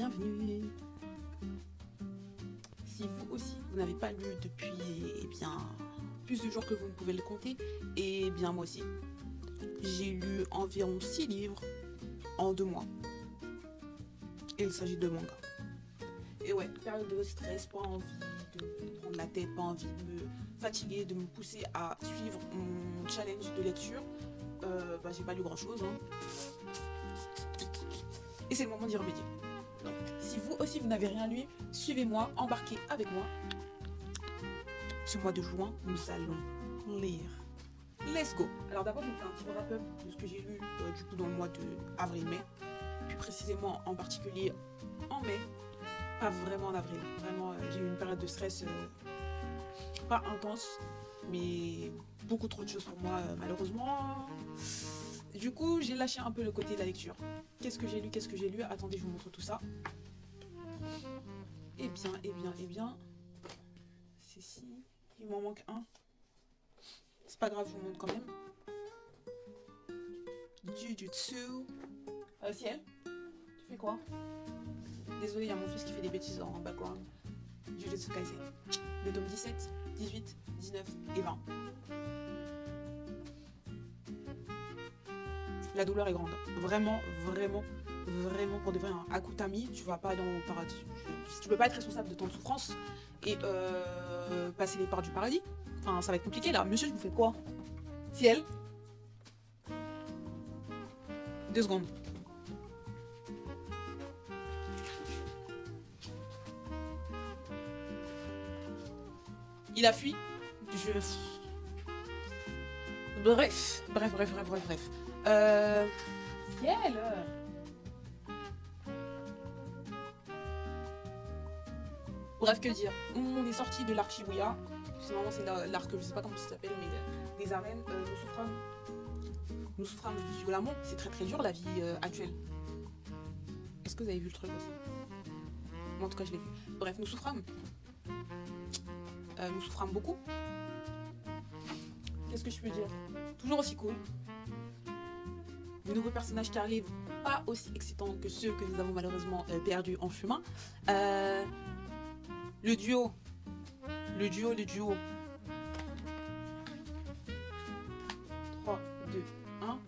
bienvenue. Si vous aussi, vous n'avez pas lu depuis plus de jours que vous ne pouvez le compter, et bien moi aussi, j'ai lu environ 6 livres en 2 mois. Et il s'agit de manga. Et ouais, période de stress, pas envie de me prendre la tête, pas envie de me fatiguer, de me pousser à suivre mon challenge de lecture. J'ai pas lu grand chose. Et c'est le moment d'y remédier. Donc, si vous aussi vous n'avez rien lu, suivez-moi, embarquez avec moi. Ce mois de juin, nous allons lire. Let's go. Alors d'abord, je vais faire un petit wrap-up de ce que j'ai lu du coup dans le mois de avril-mai. Plus précisément, en particulier en mai. Pas vraiment en avril. Vraiment, j'ai eu une période de stress pas intense, mais beaucoup trop de choses pour moi, malheureusement. Du coup, j'ai lâché un peu le côté de la lecture. Qu'est-ce que j'ai lu? Qu'est-ce que j'ai lu? Attendez, je vous montre tout ça. Eh bien. C'est si. Il m'en manque un. C'est pas grave, je vous montre quand même. Jujutsu. Ciel, tu fais quoi? Désolé, il y a mon fils qui fait des bêtises en background. Jujutsu Kaisen. Le tome 17, 18, 19 et 20. La douleur est grande. Vraiment pour de vrai, un Akutami, tu vas pas aller au paradis. Tu peux pas être responsable de tant de souffrance et passer les portes du paradis. Enfin, ça va être compliqué là. Monsieur, je vous fais quoi? Ciel? 2 secondes. Il a fui. Bref. Ciel. Bref, que dire? On est sorti de l'arc Shibuya. Sinon, c'est l'arc, je sais pas comment ça s'appelle, mais des arènes. Nous souffrons violemment. C'est très dur la vie actuelle. Est-ce que vous avez vu le truc aussi? Moi, en tout cas, je l'ai vu. Bref, nous souffrons. Nous souffrons beaucoup. Qu'est-ce que je peux dire? Toujours aussi cool. De nouveaux personnages qui arrivent, pas aussi excitants que ceux que nous avons malheureusement perdus en chemin. Le duo. 3, 2, 1.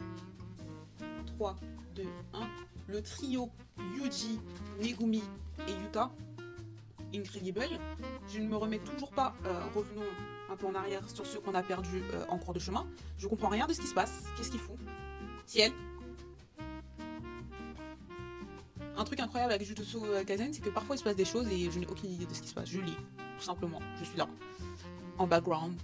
3, 2, 1. Le trio Yuji, Megumi et Yuta. Incredible. Je ne me remets toujours pas, revenons un peu en arrière sur ceux qu'on a perdus en cours de chemin. Je comprends rien de ce qui se passe. Qu'est-ce qu'il fout? Ciel. Un truc incroyable avec Jujutsu Kaisen, c'est que parfois il se passe des choses et je n'ai aucune idée de ce qui se passe. Je lis, tout simplement. Je suis là, en background.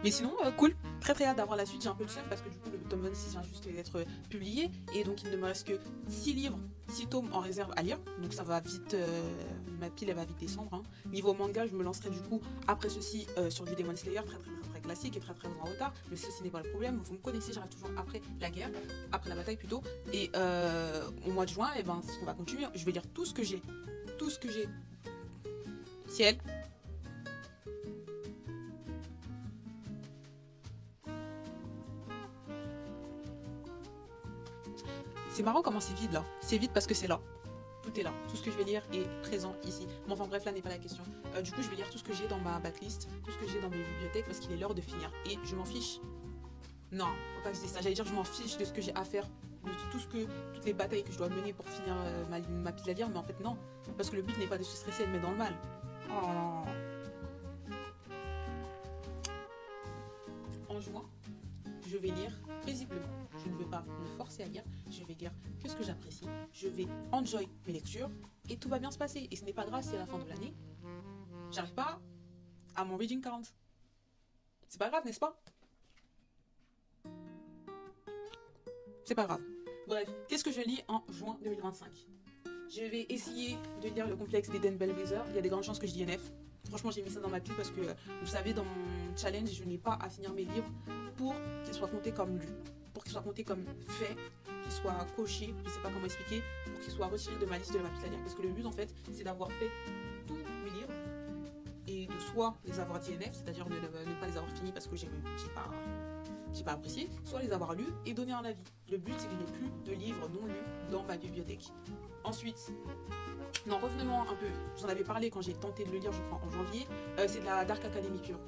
Mais sinon, cool. Très hâte d'avoir la suite. J'ai un peu le seum parce que du coup, le tome 26 vient juste d'être publié. Et donc, il ne me reste que 6 livres, 6 tomes en réserve à lire. Donc, ça va vite. Ma pile, elle va vite descendre. Hein. Niveau manga, je me lancerai du coup après ceci sur du Demon Slayer, très classique et très en retard. Mais ceci n'est pas le problème. Vous me connaissez, j'arrive toujours après la guerre, après la bataille plutôt. Et au mois de juin, et c'est ce qu'on va continuer. Je vais lire tout ce que j'ai. Ciel. C'est marrant comment c'est vide là. C'est vide parce que c'est là. Tout est là. Tout ce que je vais lire est présent ici. Mais enfin bref, là n'est pas la question. Du coup, je vais lire tout ce que j'ai dans ma backlist, tout ce que j'ai dans mes bibliothèques parce qu'il est l'heure de finir. Et je m'en fiche. Non, faut pas que je dise ça. J'allais dire je m'en fiche de ce que j'ai à faire, de toutes les batailles que je dois mener pour finir ma pile à lire. Mais en fait non. Parce que le but n'est pas de se stresser et de mettre dans le mal. Oh. En juin, je vais lire paisiblement. Je ne vais pas me forcer à lire. Je vais lire que ce que j'apprécie. Je vais enjoy mes lectures et tout va bien se passer. Et ce n'est pas grave si à la fin de l'année, j'arrive pas à mon reading count. C'est pas grave, n'est-ce pas? C'est pas grave. Bref, qu'est-ce que je lis en juin 2025? Je vais essayer de lire le complexe d'Eden Bellwether. Il y a des grandes chances que je DNF. Franchement, j'ai mis ça dans ma pile parce que, vous savez, dans mon challenge, je n'ai pas à finir mes livres pour qu'ils soient comptés comme lus, pour qu'ils soient comptés comme faits, qu'ils soient cochés, je ne sais pas comment expliquer, pour qu'ils soient retirés de ma liste de ma pile à lire. Parce que le but, en fait, c'est d'avoir fait tous mes livres et de soit les avoir DNF, c'est-à-dire ne pas les avoir finis parce que j'ai pas j'ai pas apprécié, soit les avoir lus et donner un avis. Le but, c'est que je n'ai plus de livres non lus dans ma bibliothèque. Ensuite, non, revenons un peu, j'en avais parlé quand j'ai tenté de le lire, je crois, en janvier, c'est de la Dark Academy pure.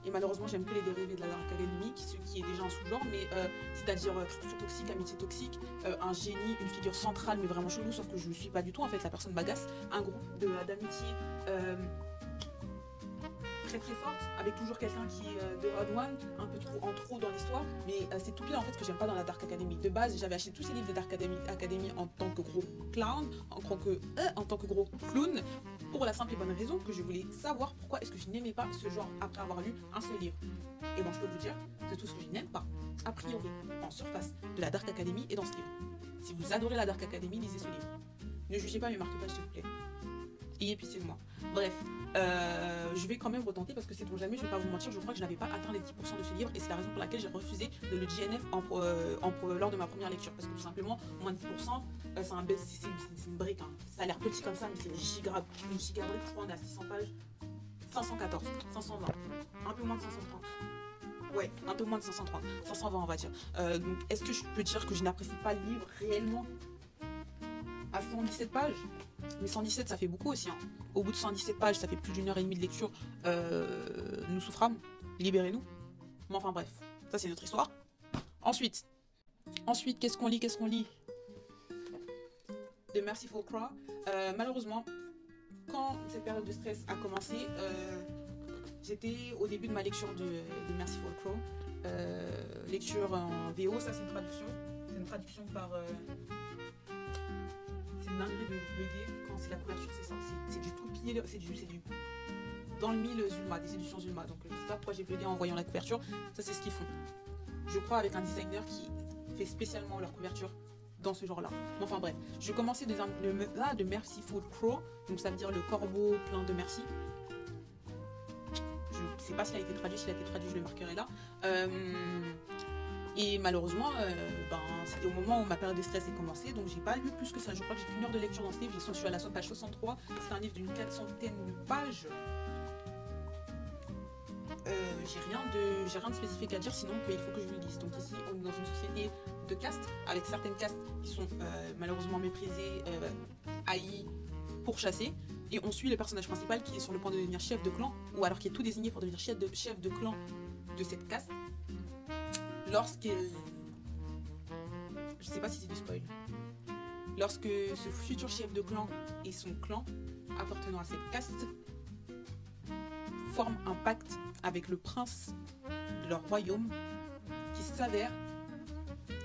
Et malheureusement, j'aime que les dérivés de la Dark Academy, ce qui est déjà un sous-genre, mais c'est-à-dire créature toxique, amitié toxique, un génie, une figure centrale, mais vraiment chelou, sauf que je ne suis pas du tout, en fait, la personne m'agace, un groupe d'amitié très très forte, avec toujours quelqu'un qui est de Odd One, un peu trop en trop dans l'histoire, mais c'est tout pire en fait ce que j'aime pas dans la Dark Academy. De base, j'avais acheté tous ces livres de Dark Academy en tant que gros clown, en tant que gros clown, pour la simple et bonne raison que je voulais savoir pourquoi est-ce que je n'aimais pas ce genre après avoir lu un seul livre. Et bon, je peux vous dire que tout ce que je n'aime pas, a priori, en surface de la Dark Academy est dans ce livre. Si vous adorez la Dark Academy, lisez ce livre. Ne jugez pas mes marque-pages s'il vous plaît. Ayez pitié de moi. Bref, je vais quand même retenter parce que c'est pour jamais, je vais pas vous mentir, je crois que je n'avais pas atteint les 10% de ce livre et c'est la raison pour laquelle j'ai refusé de le GNF lors de ma première lecture parce que tout simplement, moins de 10%, c'est une brique. Hein. Ça a l'air petit comme ça, mais c'est une gigabrique. Une gigabrique, je crois, on est à 600 pages. 514, 520, un peu moins de 530. Ouais, un peu moins de 530, 520 on va dire. Donc, est-ce que je peux dire que je n'apprécie pas le livre réellement à 117 pages? Mais 117 ça fait beaucoup aussi. Hein. Au bout de 117 pages, ça fait plus d'1 heure et demie de lecture. Nous souffrâmes, libérez-nous. Mais enfin bref, ça c'est notre histoire. Ensuite, qu'est-ce qu'on lit? De Merciful Crow. Malheureusement, quand cette période de stress a commencé, j'étais au début de ma lecture de Merciful Crow. Lecture en VO, ça c'est une traduction. C'est une traduction par... c'est une dinguerie de bugger quand c'est la couverture, c'est ça. C'est du tout pile, c'est du dans le mille Zulma, des éditions Zulma. Donc je sais pas pourquoi j'ai bugué en voyant la couverture. Ça c'est ce qu'ils font. Je crois avec un designer qui fait spécialement leur couverture dans ce genre-là. Enfin bref, je commençais de Merciful Crow, donc ça veut dire le corbeau plein de merci. Je sais pas s'il a été traduit, s'il a été traduit, je le marquerai là. Et malheureusement, c'était au moment où ma période de stress est commencée, donc j'ai pas lu plus que ça. Je crois que j'ai qu'une heure de lecture dans ce livre. Je suis à la page 63. C'est un livre d'une 400aine de pages. J'ai rien de spécifique à dire, sinon qu'il faut que je le lise. Donc ici, on est dans une société de castes, avec certaines castes qui sont malheureusement méprisées, haïes, pourchassées. Et on suit le personnage principal qui est sur le point de devenir chef de clan, ou alors qui est tout désigné pour devenir chef de clan de cette caste. Lorsqu'il... Je sais pas si c'est du spoil. Lorsque ce futur chef de clan et son clan, appartenant à cette caste, forment un pacte avec le prince de leur royaume qui s'avère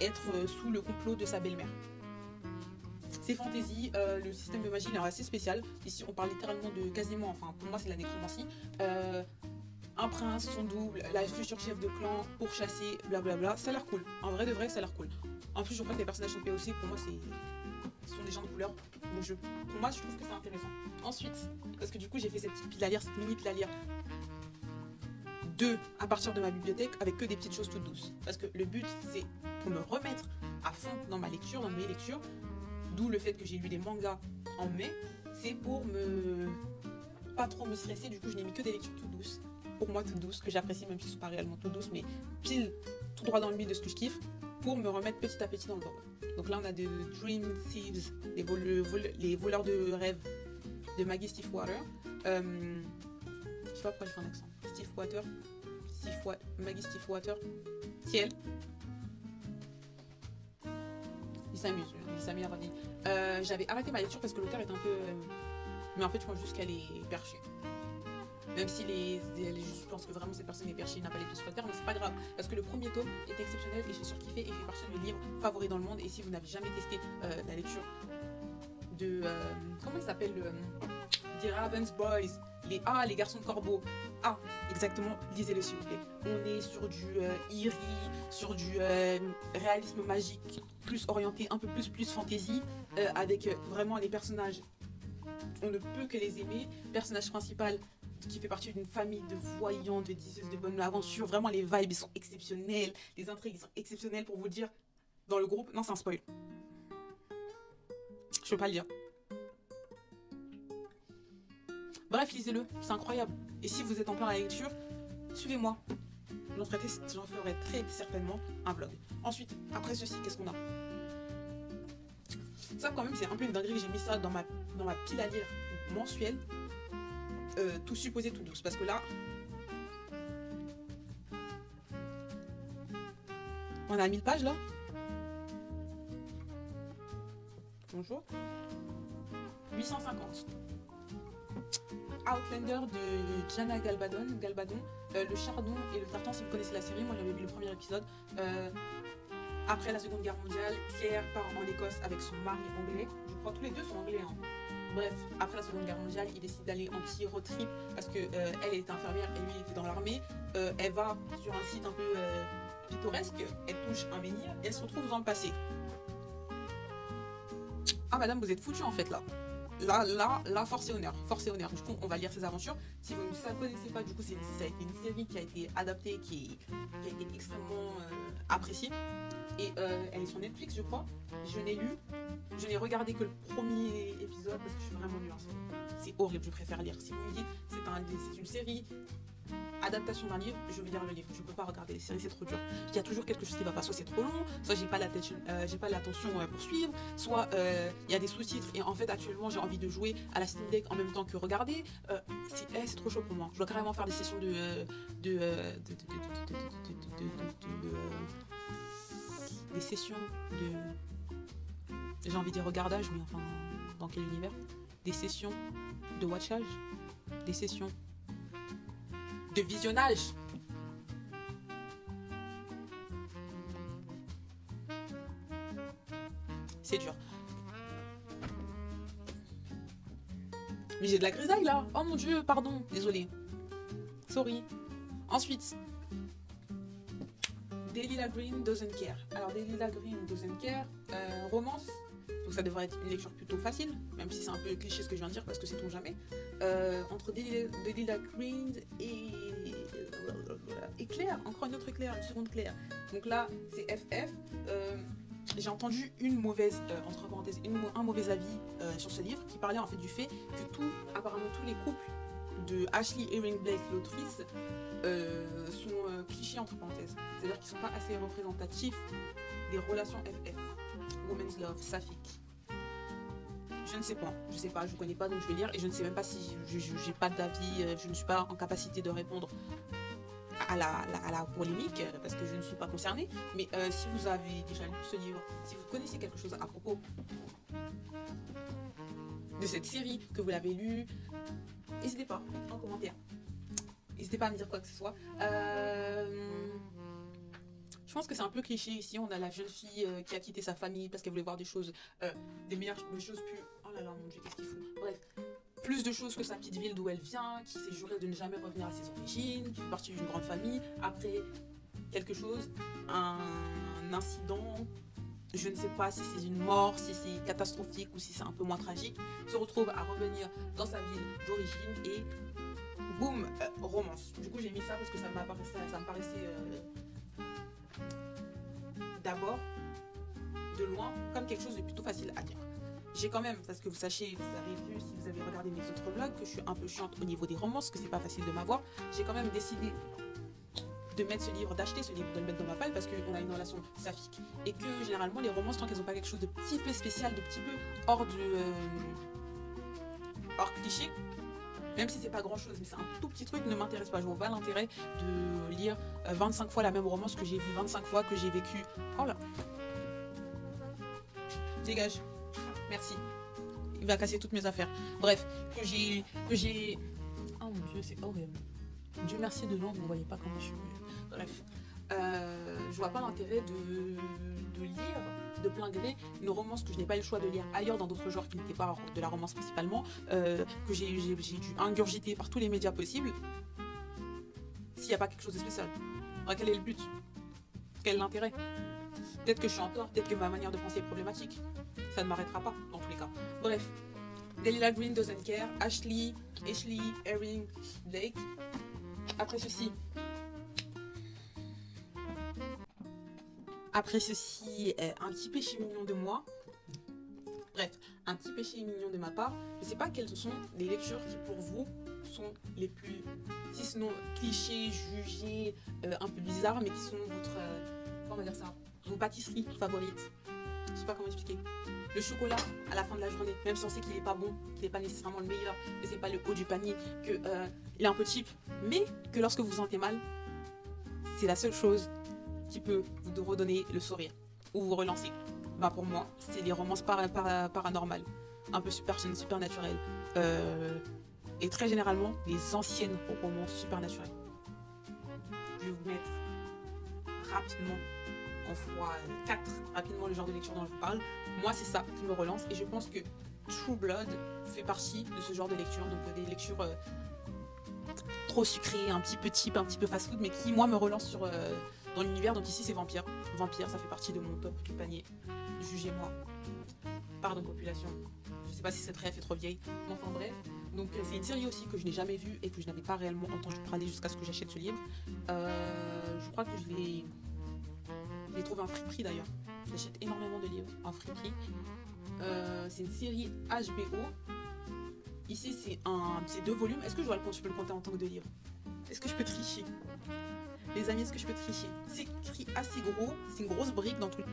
être sous le complot de sa belle-mère. C'est fantasy, le système de magie il est assez spécial. Ici on parle littéralement de quasiment, enfin pour moi c'est la nécromancie. Un prince, son double, la future chef de clan, pourchasser, blablabla, ça a l'air cool. En vrai de vrai, ça a l'air cool. En plus, je crois que les personnages sont POC, pour moi, ce sont des gens de couleur. Donc pour moi, je trouve que c'est intéressant. Ensuite, parce que du coup, j'ai fait cette petite pile à lire, cette mini pile à lire. 2 à partir de ma bibliothèque, avec que des petites choses toutes douces. Parce que le but, c'est pour me remettre à fond dans ma lecture, dans mes lectures. D'où le fait que j'ai lu des mangas en mai. C'est pour pas trop me stresser, du coup, je n'ai mis que des lectures toutes douces. Pour moi toutes douces, que j'apprécie même si ce ne sont pas réellement toutes douces, mais pile tout droit dans le mille de ce que je kiffe, pour me remettre petit à petit dans le bain. Donc là on a de Dream Thieves, les voleurs de rêves de Maggie Stiefwater. Je sais pas pourquoi je fais un accent. Maggie Stiefwater. Ciel. Il s'amuse ravi. J'avais arrêté ma lecture parce que l'auteur est un peu... mais en fait je pense juste qu'elle est perchée. Même si je pense que vraiment cette personne est perchée, n'a pas les deux squatters, mais c'est pas grave, parce que le premier tome est exceptionnel et j'ai surkiffé et fait partie de mes livres favoris dans le monde. Et si vous n'avez jamais testé la lecture de... comment il s'appelle The Raven's Boys, les garçons de corbeau. Ah, exactement, lisez-le s'il vous plaît. On est sur du eerie, sur du réalisme magique, plus orienté, un peu plus fantasy, avec vraiment les personnages, on ne peut que les aimer. Personnage principal, qui fait partie d'une famille de voyants, de diseuses de bonne aventure. Vraiment, les vibes, ils sont exceptionnels. Les intrigues, ils sont exceptionnelles pour vous le dire. Dans le groupe, non, c'est un spoil. Je peux pas le dire. Bref, lisez-le, c'est incroyable. Et si vous êtes en plein à la lecture, suivez-moi. J'en ferai très certainement un vlog. Ensuite, après ceci, qu'est-ce qu'on a? Ça quand même c'est un peu une dinguerie que j'ai mis ça dans ma pile à lire mensuelle. Tout supposé tout douce. Parce que là, on a 1000 pages là. Bonjour. 850. Outlander de Jana Galbadon. Le chardon et le tartan, si vous connaissez la série, moi j'avais vu le premier épisode. Après la Seconde Guerre mondiale, Claire part en Écosse avec son mari anglais. Je crois que tous les deux sont anglais. Hein. Bref, après la Seconde Guerre mondiale, il décide d'aller en petit road trip parce que elle est infirmière et lui était dans l'armée. Elle va sur un site un peu pittoresque, elle touche un menhir et elle se retrouve dans le passé. Ah madame, vous êtes foutue en fait là. Là, force et honneur. Du coup, on va lire ses aventures. Si vous ne connaissez pas, du coup, ça a été une série qui a été adaptée, qui a été extrêmement appréciée. Et elle est sur Netflix, je crois. Je n'ai regardé que le premier épisode parce que je suis vraiment nulle en série. C'est horrible, je préfère lire. Si vous me dites c'est une série, adaptation d'un livre, je vais lire le livre. Je ne peux pas regarder les séries, c'est trop dur. Il y a toujours quelque chose qui va pas. Soit c'est trop long, soit j'ai pas l'attention pour suivre, soit il y a des sous-titres et en fait actuellement j'ai envie de jouer à la Steam Deck en même temps que regarder. C'est trop chaud pour moi. Je dois carrément faire des sessions des sessions de j'ai envie de dire regardage, mais enfin dans quel univers? Des sessions de watchage, des sessions de visionnage. C'est dur. Mais j'ai de la grisaille là. Oh mon dieu, pardon. Désolée. Sorry. Ensuite, Delilah Green Doesn't Care. Alors Delilah Green Doesn't Care, romance. Donc ça devrait être une lecture plutôt facile, même si c'est un peu cliché ce que je viens de dire parce que c'est tout jamais. Entre Delilah Green et Claire, encore une autre Claire, une seconde Claire. Donc là, c'est FF. J'ai entendu une mauvaise, entre parenthèses, un mauvais avis sur ce livre qui parlait en fait du fait que apparemment tous les couples de Ashley Irving Blake, l'autrice, sont clichés entre parenthèses. C'est-à-dire qu'ils ne sont pas assez représentatifs des relations FF. Women's Love, Sapphic. Je ne sais pas, je connais pas donc je vais lire et je ne sais même pas si j'ai pas d'avis, je ne suis pas en capacité de répondre à la polémique parce que je ne suis pas concernée. Mais si vous avez déjà lu ce livre, si vous connaissez quelque chose à propos de cette série, que vous l'avez lu, n'hésitez pas en commentaire. N'hésitez pas à me dire quoi que ce soit. Je pense que c'est un peu cliché ici. On a la jeune fille qui a quitté sa famille parce qu'elle voulait voir des choses, des choses plus. Oh là là, mon dieu, qu'est-ce qu'il fout. Bref, plus de choses que sa petite ville d'où elle vient, qui s'est juré de ne jamais revenir à ses origines, qui fait partie d'une grande famille. Après quelque chose, un incident, je ne sais pas si c'est une mort, si c'est catastrophique ou si c'est un peu moins tragique, se retrouve à revenir dans sa ville d'origine et boum, romance. Du coup, j'ai mis ça parce que ça me paraissait d'abord, de loin, comme quelque chose de plutôt facile à dire. J'ai quand même, parce que vous sachiez, vous avez vu si vous avez regardé mes autres vlogs, que je suis un peu chiante au niveau des romances, que c'est pas facile de m'avoir. J'ai quand même décidé de mettre ce livre, d'acheter ce livre, de le mettre dans ma palle parce qu'on a une relation saphique. Et que généralement, les romances, tant qu'elles n'ont pas quelque chose de petit peu spécial, de petit peu hors cliché, même si c'est pas grand chose, mais c'est un tout petit truc, ne m'intéresse pas. Je vois pas l'intérêt de lire 25 fois la même romance que j'ai vue 25 fois, que j'ai vécu. Oh là. Dégage. Merci. Il va casser toutes mes affaires. Bref, que j'ai. Oh mon dieu, c'est horrible. Dieu merci de loin, vous ne voyez pas comment je suis. Bref. Je vois pas l'intérêt de lire de plein gré une romance que je n'ai pas eu le choix de lire ailleurs dans d'autres genres qui n'étaient pas de la romance principalement, que j'ai dû ingurgiter par tous les médias possibles, s'il n'y a pas quelque chose de spécial. Alors, quel est le but? Quel est l'intérêt? Peut-être que je suis en tort, peut-être que ma manière de penser est problématique. Ça ne m'arrêtera pas, dans tous les cas. Bref. Delilah Green Doesn't Care, Ashley Irving Blake. Après ceci, un petit péché mignon de moi. Bref, un petit péché mignon de ma part. Je ne sais pas quelles sont les lectures qui pour vous sont les plus, si ce n'est clichés, jugées, un peu bizarres, mais qui sont votre, comment dire ça, vos pâtisseries favorites. Je sais pas comment expliquer. Le chocolat à la fin de la journée, même si on sait qu'il n'est pas bon, qu'il n'est pas nécessairement le meilleur, que c'est pas le haut du panier, que il est un peu cheap, mais que lorsque vous vous sentez mal, c'est la seule chose qui peut vous redonner le sourire ou vous relancer. Bah pour moi, c'est les romances paranormales, un peu supernaturelles, et très généralement les anciennes romances supernaturelles. Je vais vous mettre rapidement en x4 rapidement le genre de lecture dont je vous parle. Moi c'est ça qui me relance et je pense que True Blood fait partie de ce genre de lecture, donc des lectures trop sucrées, un petit peu cheap, un petit peu fast food, mais qui moi me relance sur, dans l'univers. Donc ici c'est Vampire. Vampire, ça fait partie de mon top du panier. Jugez-moi. Pardon population. Je sais pas si cette rêve est trop vieille. Mais enfin bref. Donc c'est une série aussi que je n'ai jamais vue et que je n'avais pas réellement entendu parler jusqu'à ce que j'achète ce livre. Je crois que je l'ai trouvé en friperie d'ailleurs. J'achète énormément de livres en friperie. C'est une série HBO. Ici c'est 2 volumes. Est-ce que je peux le compter en tant que 2 livres? Est-ce que je peux tricher? Les amis, est-ce que je peux tricher? C'est écrit assez gros. C'est une grosse brique dans tout le...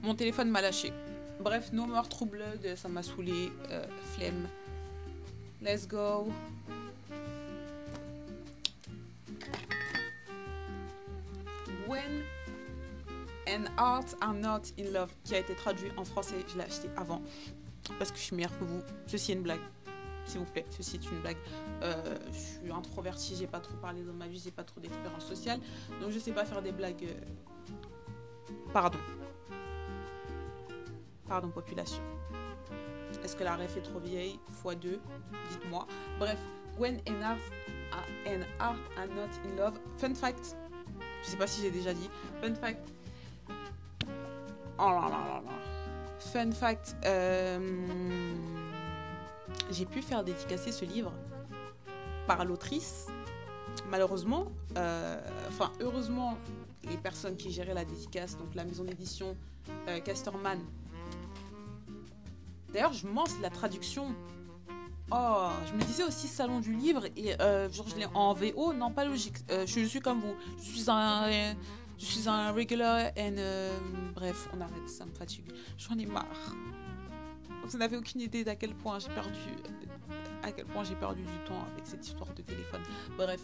Mon téléphone m'a lâché. Bref, No More True Blood, ça m'a saoulé. Flemme. Let's go. When and Art Are Not in Love, qui a été traduit en français. Je l'ai acheté avant. Parce que je suis meilleure que vous. Ceci est une blague. S'il vous plaît, ceci est une blague. Je suis introvertie, j'ai pas trop parlé dans ma vie, j'ai pas trop d'expérience sociale. Donc je sais pas faire des blagues. Pardon. Pardon, population. Est-ce que la ref est trop vieille? x2, dites-moi. Bref, When and Art Are Not in Love. Fun fact. Je sais pas si j'ai déjà dit. Fun fact. Oh là là là là. Fun fact. J'ai pu faire dédicacer ce livre par l'autrice. Malheureusement, heureusement, les personnes qui géraient la dédicace, donc la maison d'édition Casterman. D'ailleurs, je pense la traduction. Oh, je me disais aussi salon du livre et genre je l'ai en VO, non pas logique. Je suis comme vous. Je suis un regular and bref, on arrête, ça me fatigue. J'en ai marre. Vous n'avez aucune idée d'à quel point j'ai perdu du temps avec cette histoire de téléphone. Bref,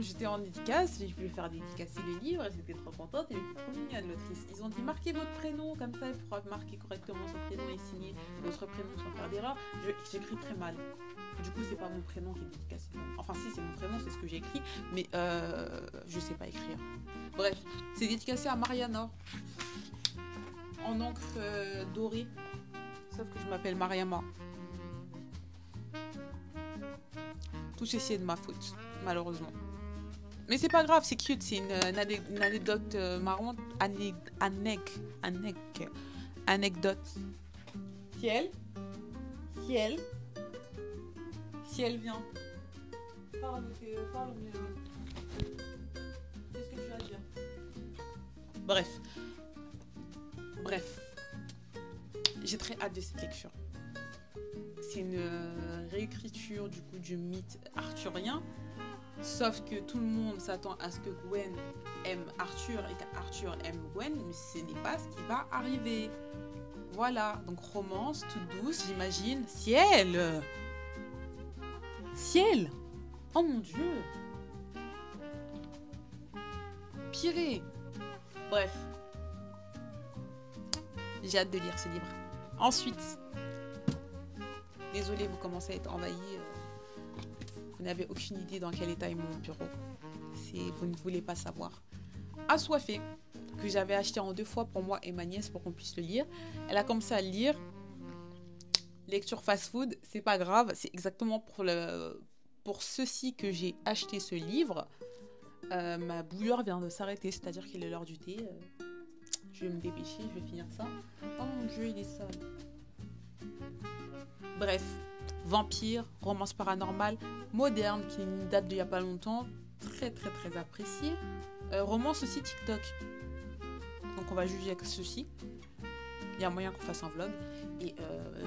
j'étais en dédicace, j'ai pu faire dédicacer les livres, j'étais trop contente, elle était trop mignonne l'autrice. Ils ont dit marquez votre prénom, comme ça il pourra marquer correctement son prénom et signer votre prénom sans faire d'erreur. J'écris très mal. Du coup, c'est pas mon prénom qui est dédicacé. Enfin, si, c'est mon prénom, c'est ce que j'ai écrit, mais je sais pas écrire. Bref, c'est dédicacé à Mariana. En encre dorée. Sauf que je m'appelle Mariama. Tout ceci est de ma faute, malheureusement. Mais c'est pas grave, c'est cute, c'est une anecdote marrante. Anecdote. Si elle vient. Parle mieux. Qu'est-ce que tu as à dire? Bref. J'ai très hâte de cette lecture. C'est une réécriture du coup du mythe arthurien. Sauf que tout le monde s'attend à ce que Gwen aime Arthur et qu'Arthur aime Gwen, mais ce n'est pas ce qui va arriver. Voilà, donc romance toute douce, j'imagine. Ciel! Oh mon Dieu! Piré! Bref. J'ai hâte de lire ce livre. Ensuite, désolée, vous commencez à être envahi. Vous n'avez aucune idée dans quel état est mon bureau. Vous ne voulez pas savoir. Assoiffée, que j'avais acheté en 2 fois pour moi et ma nièce pour qu'on puisse le lire. Elle a commencé à le lire. Lecture fast-food, c'est pas grave. C'est exactement pour ceci que j'ai acheté ce livre. Ma bouilloire vient de s'arrêter, c'est-à-dire qu'il est l'heure du thé. Je vais me dépêcher, je vais finir ça. Oh mon Dieu, il est sale. Bref, vampire, romance paranormale, moderne, qui date d'il y a pas longtemps. très très très apprécié. Romance aussi TikTok. Donc on va juger avec ceci. Il y a moyen qu'on fasse un vlog. Et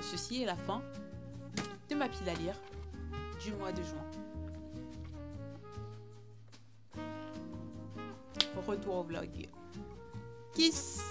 ceci est la fin de ma pile à lire du mois de juin. Retour au vlog. Kiss!